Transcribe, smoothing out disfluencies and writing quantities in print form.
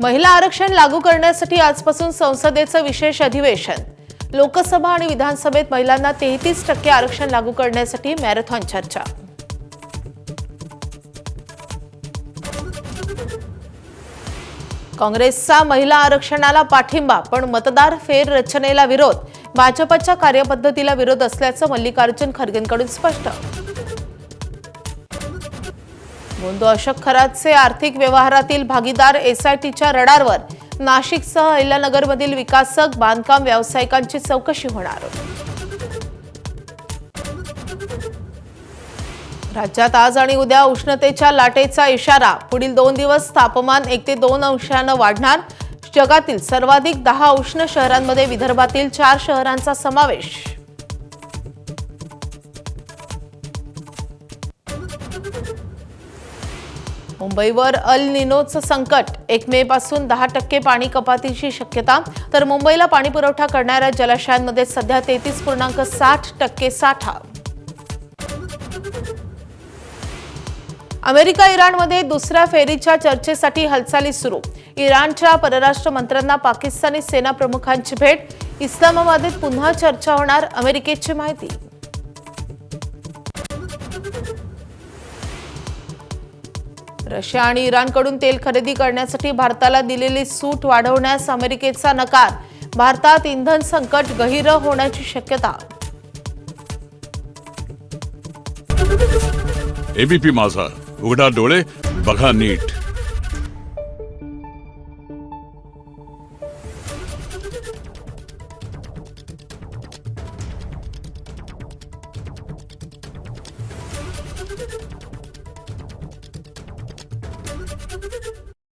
महिला आरक्षण लागू करण्यासाठी आजपासून संसदेचं विशेष अधिवेशन। लोकसभा आणि विधानसभेत महिलांना 33% आरक्षण लागू करण्यासाठी मॅरेथॉन चर्चा। काँग्रेसचा महिला आरक्षणाला पाठिंबा पण मतदार फेररचनेला विरोध। भाजपच्या कार्यपद्धतीला विरोध असल्याचं मल्लिकार्जुन खरगेंकडून स्पष्ट। मोंदो अशोक खरातचे आर्थिक व्यवहारातील भागीदार एसआयटीच्या रडारवर। नाशिकसह अहिल्यानगरमधील विकासक बांधकाम व्यावसायिकांची चौकशी होणार। राज्यात आज आणि उद्या उष्णतेच्या लाटेचा इशारा। पुढील 2 दिवस तापमान 1 ते 2 अंशांनी वाढणार। जगातील सर्वाधिक 10 उष्ण शहरांमध्ये विदर्भातील 4 शहरांचा समावेश। मुंबईवर अल निनोचं संकट। 1 मे पासून 10% पाणी कपातीची शक्यता। तर मुंबईला पाणी पुरवठा करणाऱ्या जलाशयांमध्ये सध्या 33.60% साठा। अमेरिका इराणमध्ये दुसऱ्या फेरीच्या चर्चेसाठी हालचाली सुरू। इराणच्या परराष्ट्र मंत्र्यांना पाकिस्तानी सेना प्रमुखांची भेट। इस्लामाबादेत पुन्हा चर्चा होणार, अमेरिकेची माहिती। रशिया आणि इराणकडून तेल खरेदी करण्यासाठी भारताला दिलेली सूट वाढवण्यास अमेरिकेचा नकार। भारतात इंधन संकट गहिरं होण्याची शक्यता। एबीपी माझा, उघडा डोळे बघा नीट।